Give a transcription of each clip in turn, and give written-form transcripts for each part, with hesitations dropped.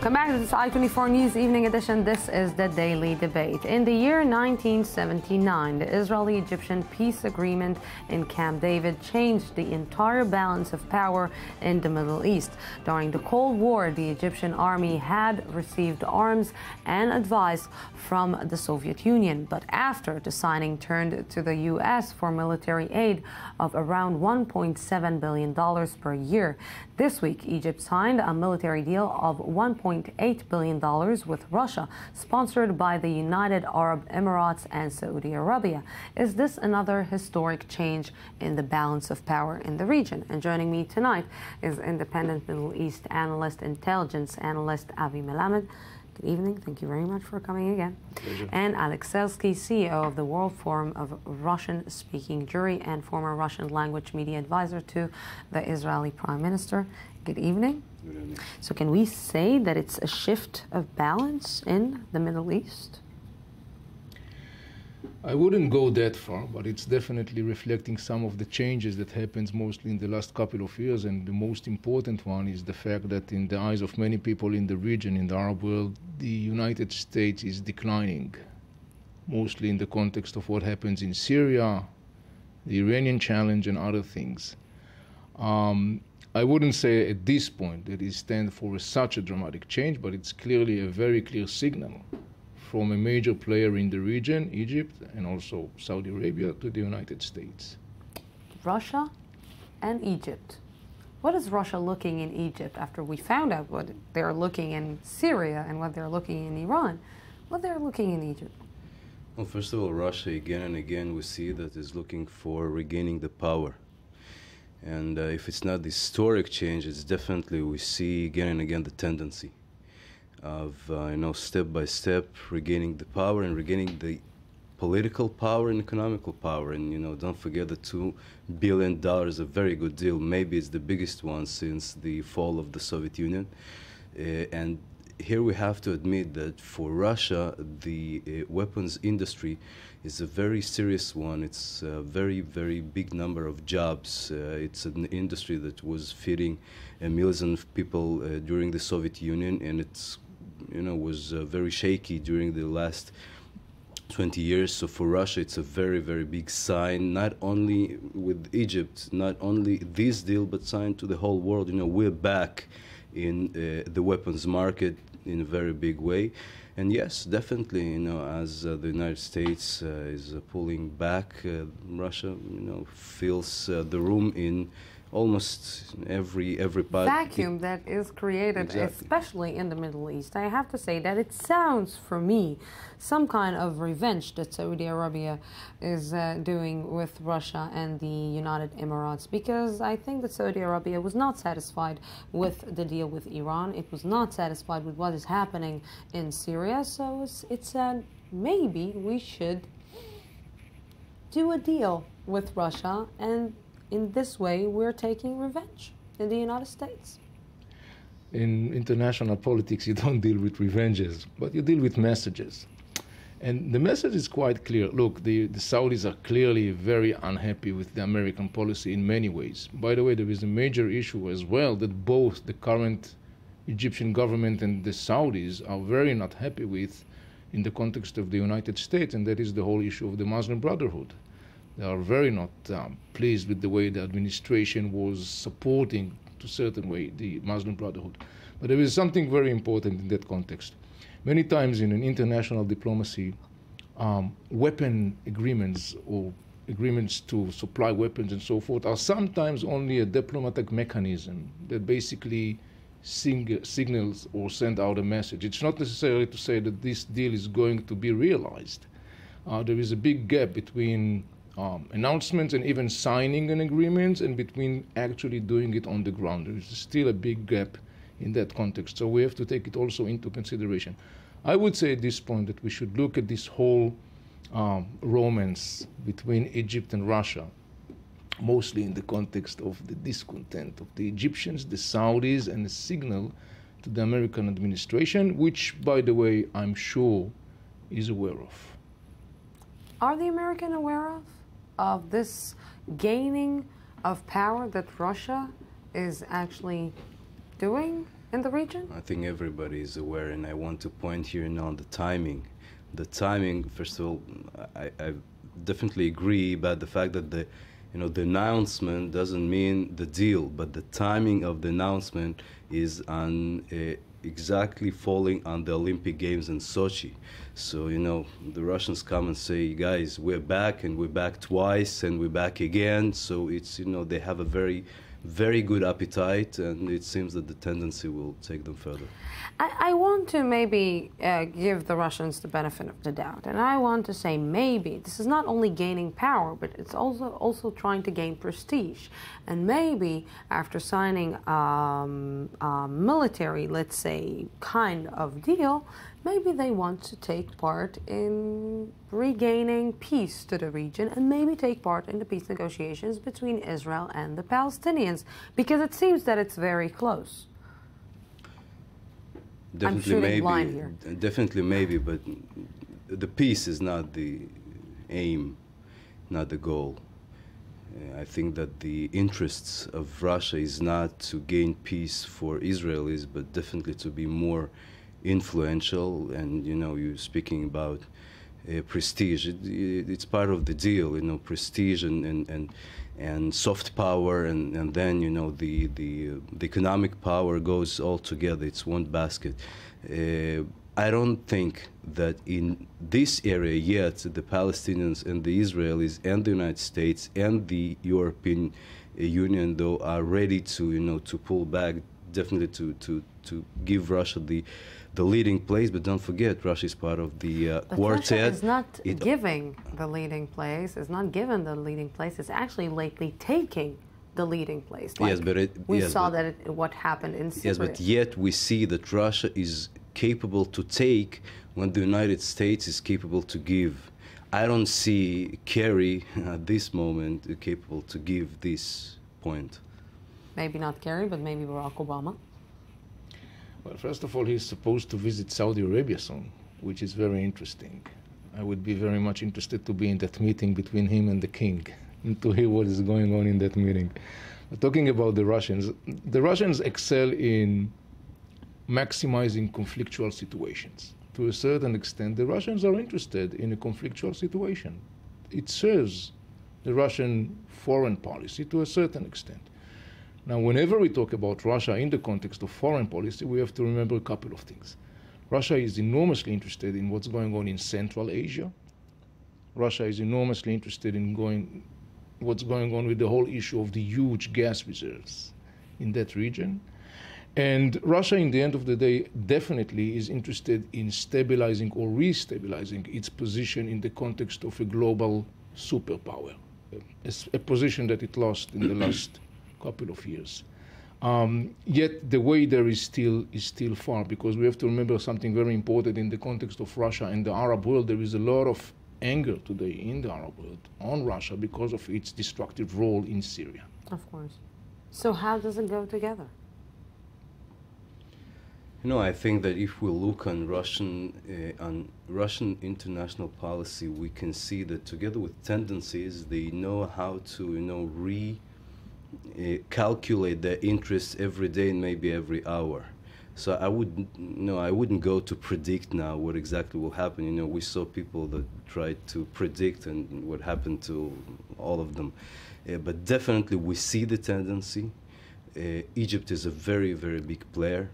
Welcome back to this I-24 News Evening Edition. This is the Daily Debate. In the year 1979, the Israeli-Egyptian peace agreement in Camp David changed the entire balance of power in the Middle East. During the Cold War, the Egyptian army had received arms and advice from the Soviet Union. But after the signing turned to the U.S. for military aid of around $1.7 billion per year. This week, Egypt signed a military deal of $1.8 billion with Russia, sponsored by the United Arab Emirates and Saudi Arabia. Is this another historic change in the balance of power in the region? And joining me tonight is independent Middle East analyst, intelligence analyst Avi Melamed. Good evening. Thank you very much for coming again. Pleasure. And Alex Selsky, CEO of the World Forum of Russian-Speaking Jewry and former Russian language media advisor to the Israeli Prime Minister. Good evening. Good evening. So can we say that it's a shift of balance in the Middle East? I wouldn't go that far, but it's definitely reflecting some of the changes that happened mostly in the last couple of years. And the most important one is the fact that in the eyes of many people in the region, in the Arab world, the United States is declining, mostly in the context of what happens in Syria, the Iranian challenge, and other things. I wouldn't say at this point that it stands for such a dramatic change, but it's clearly a very clear signal from a major player in the region, Egypt, and also Saudi Arabia, to the United States. Russia and Egypt. What is Russia looking in Egypt after we found out what they're looking in Syria and what they're looking in Iran? What they're looking in Egypt? Well, first of all, Russia again and again we see that is looking for regaining the power. And if it's not the historic change, it's definitely we see again and again the tendency of step by step regaining the power and regaining the political power and economical power. And don't forget the $2 billion is a very good deal. Maybe it's the biggest one since the fall of the Soviet Union. And here we have to admit that for Russia, the weapons industry is a very serious one. It's a very, very big number of jobs. It's an industry that was feeding millions of people during the Soviet Union, and it's was very shaky during the last 20 years. So for Russia, it's a very, very big sign, not only with Egypt, not only this deal, but sign to the whole world. We're back in the weapons market in a very big way. And yes, definitely, as the United States is pulling back, Russia, fills the room in almost every part. Vacuum that is created, Exactly. especially in the Middle East. I have to say that it sounds, for me, some kind of revenge that Saudi Arabia is doing with Russia and the United Emirates, because I think that Saudi Arabia was not satisfied with the deal with Iran. It was not satisfied with what is happening in Syria. So it said, maybe we should do a deal with Russia, and in this way, we're taking revenge in the United States. In international politics, you don't deal with revenges, but you deal with messages. And the message is quite clear. Look, the Saudis are clearly very unhappy with the American policy in many ways. By the way, there is a major issue as well that both the current Egyptian government and the Saudis are very not happy with in the context of the United States, and that is the whole issue of the Muslim Brotherhood. They are very not pleased with the way the administration was supporting, to a certain way, the Muslim Brotherhood. But there is something very important in that context. Many times in an international diplomacy, weapon agreements or agreements to supply weapons and so forth are sometimes only a diplomatic mechanism that basically signals or send out a message. It's not necessarily to say that this deal is going to be realized. There is a big gap between announcements and even signing an agreement and between actually doing it on the ground. There is still a big gap in that context, so we have to take it also into consideration. I would say at this point that we should look at this whole romance between Egypt and Russia, mostly in the context of the discontent of the Egyptians, the Saudis, and a signal to the American administration, which, by the way, I'm sure is aware of. Are the Americans aware of this gaining of power that Russia is actually doing? in the region? I think everybody is aware, and I want to point here now on the timing. The timing, first of all, I definitely agree about the fact that the announcement doesn't mean the deal, but the timing of the announcement is on exactly falling on the Olympic Games in Sochi. So, the Russians come and say, guys, we're back, and we're back twice, and we're back again. So it's, they have a very, very good appetite, and it seems that the tendency will take them further. I want to maybe give the Russians the benefit of the doubt, and I want to say maybe this is not only gaining power, but it's also trying to gain prestige. And maybe after signing a military, let's say, kind of deal, maybe they want to take part in regaining peace to the region and maybe take part in the peace negotiations between Israel and the Palestinians, because it seems that it's very close. Definitely maybe, but the peace is not the aim, not the goal. I think that the interests of Russia is not to gain peace for Israelis, but definitely to be more influential. And you're speaking about prestige. It's part of the deal, prestige and soft power, and then the economic power goes all together. It's one basket. I don't think that in this area yet the Palestinians and the Israelis and the United States and the European Union though are ready to to pull back, definitely to give Russia the leading place. But don't forget, Russia is part of the quartet. Russia is not giving the leading place, is not given the leading place, it's actually lately taking the leading place. Like yes, but we saw what happened in Syria. Yes, but yet we see that Russia is capable to take when the United States is capable to give. I don't see Kerry at this moment capable to give this point. Maybe not Kerry, but maybe Barack Obama. Well, first of all, he's supposed to visit Saudi Arabia soon, which is very interesting. I would be very much interested to be in that meeting between him and the king and to hear what is going on in that meeting. But talking about the Russians excel in maximizing conflictual situations. To a certain extent, the Russians are interested in a conflictual situation. It serves the Russian foreign policy to a certain extent. Now, whenever we talk about Russia in the context of foreign policy, we have to remember a couple of things. Russia is enormously interested in what's going on in Central Asia. Russia is enormously interested in what's going on with the whole issue of the huge gas reserves in that region. And Russia, in the end of the day, definitely is interested in stabilizing or restabilizing its position in the context of a global superpower, a position that it lost in the last couple of years. Yet the way there is still far, because we have to remember something very important in the context of Russia and the Arab world. There is a lot of anger today in the Arab world on Russia because of its destructive role in Syria. Of course. So how does it go together? I think that if we look on Russian international policy, we can see that together with tendencies, they know how to calculate their interests every day and maybe every hour. So I wouldn't go to predict now what exactly will happen. We saw people that tried to predict and what happened to all of them. But definitely we see the tendency. Egypt is a very, very big player.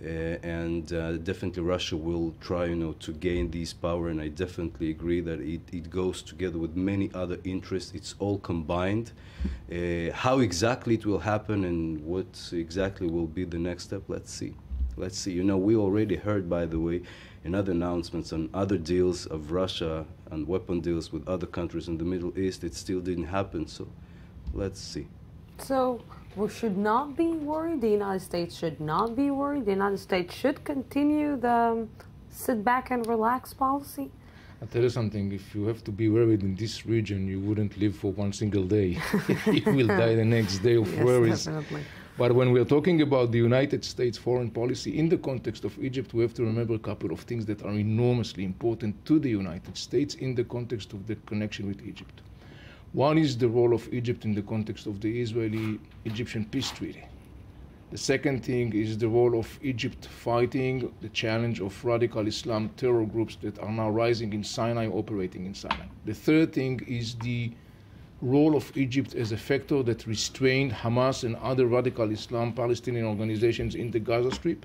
And definitely Russia will try, to gain this power, and I definitely agree that it goes together with many other interests. It's all combined. How exactly it will happen and what exactly will be the next step, let's see. Let's see. We already heard, by the way, in other announcements on other deals of Russia and weapon deals with other countries in the Middle East. It still didn't happen, so let's see. So we should not be worried. The United States should not be worried. The United States should continue the sit back and relax policy. I'll tell you something, if you have to be worried in this region, you wouldn't live for one single day. You will die the next day of worries. Definitely. But when we're talking about the United States foreign policy in the context of Egypt, we have to remember a couple of things that are enormously important to the United States in the context of the connection with Egypt. One is the role of Egypt in the context of the Israeli-Egyptian peace treaty. The second thing is the role of Egypt fighting the challenge of radical Islam terror groups that are now rising in Sinai, operating in Sinai. The third thing is the role of Egypt as a factor that restrained Hamas and other radical Islam Palestinian organizations in the Gaza Strip.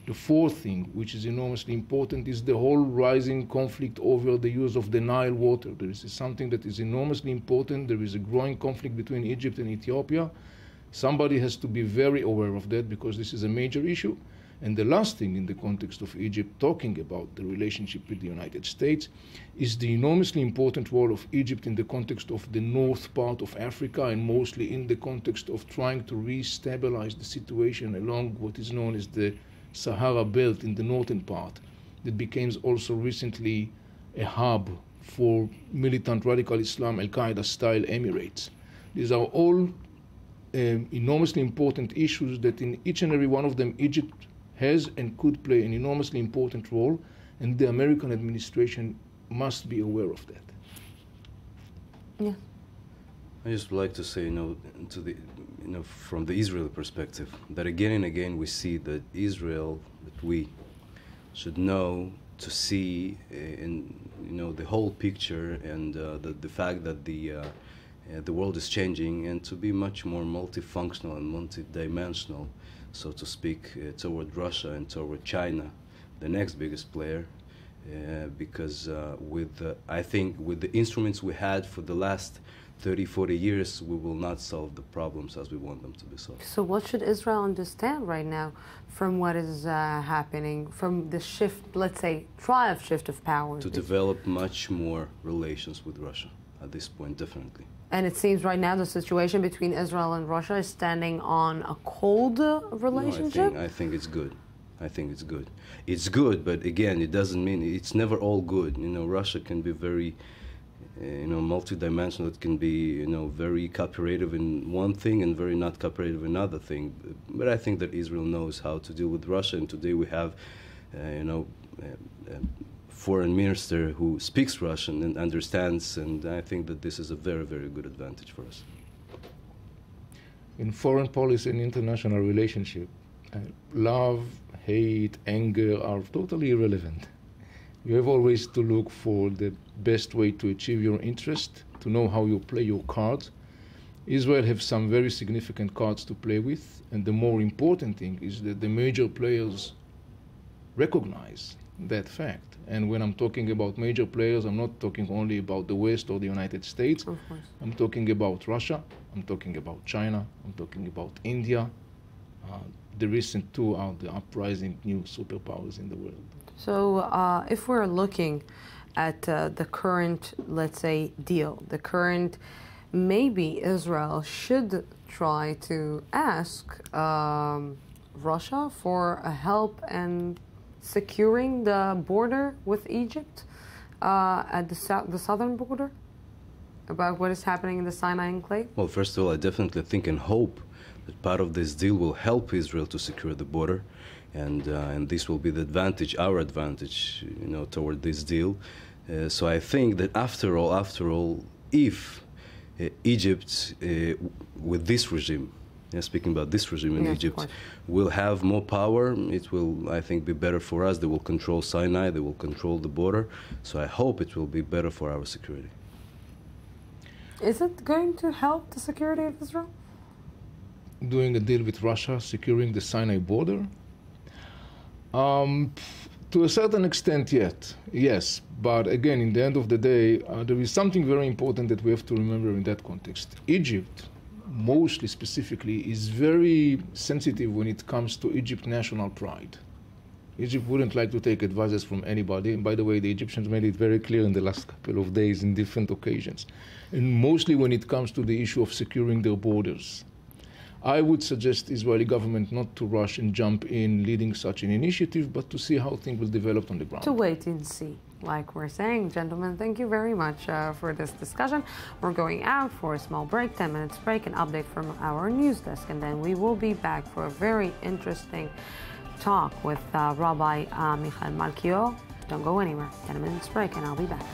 The fourth thing, which is enormously important, is the whole rising conflict over the use of the Nile water. This is something that is enormously important. There is a growing conflict between Egypt and Ethiopia. Somebody has to be very aware of that because this is a major issue. And the last thing in the context of Egypt, talking about the relationship with the United States, is the enormously important role of Egypt in the context of the north part of Africa, and mostly in the context of trying to re-stabilize the situation along what is known as the Sahara Belt in the northern part, that became also recently a hub for militant radical Islam, Al-Qaeda style emirates. These are all enormously important issues that in each and every one of them Egypt has and could play an enormously important role, and the American administration must be aware of that. Yeah. I just would like to say, from the Israeli perspective, that again and again we see that Israel, that we should know to see the whole picture, and the fact that the world is changing, and to be much more multifunctional and multidimensional, so to speak, toward Russia and toward China, the next biggest player, because I think with the instruments we had for the last 30, 40 years, we will not solve the problems as we want them to be solved. So what should Israel understand right now from what is happening, from the shift, let's say, shift of power? To develop much more relations with Russia at this point, definitely. And it seems right now the situation between Israel and Russia is standing on a cold relationship? No, I think it's good. I think it's good. It's good, but again, it doesn't mean it's never all good. Russia can be very, multidimensional. It can be, very cooperative in one thing and very not cooperative in another thing. But I think that Israel knows how to deal with Russia, and today we have, foreign minister who speaks Russian and understands, and I think that this is a very, very good advantage for us. In foreign policy and international relationship, love, hate, anger are totally irrelevant. You have always to look for the best way to achieve your interest, to know how you play your cards. Israel have some very significant cards to play with, and the more important thing is that the major players recognize that fact. And when I'm talking about major players, I'm not talking only about the West or the United States. Of course. I'm talking about Russia, I'm talking about China, I'm talking about India. The recent two are the uprising new superpowers in the world. So if we're looking at the current, let's say, deal, the current, maybe Israel should try to ask Russia for a help and securing the border with Egypt at the southern border, about what is happening in the Sinai enclave? Well, first of all, I definitely think and hope that part of this deal will help Israel to secure the border, and this will be the advantage, our advantage, toward this deal. So I think that after all, if Egypt, with this regime, speaking about this regime in Egypt, will have more power, it will, I think, be better for us. They will control Sinai, they will control the border. So I hope it will be better for our security. Is it going to help the security of Israel? Doing a deal with Russia, securing the Sinai border? To a certain extent, yes. But again, in the end of the day, there is something very important that we have to remember in that context. Egypt, mostly specifically, is very sensitive when it comes to Egypt's national pride. Egypt wouldn't like to take advices from anybody. And by the way, the Egyptians made it very clear in the last couple of days in different occasions. And mostly when it comes to the issue of securing their borders. I would suggest Israeli government not to rush and jump in leading such an initiative, but to see how things will develop on the ground. To wait and see, like we're saying. Gentlemen, thank you very much for this discussion. We're going out for a small break, 10 minutes break, an update from our news desk, and then we will be back for a very interesting talk with Rabbi Michael Malkior. Don't go anywhere. 10 minutes break, and I'll be back.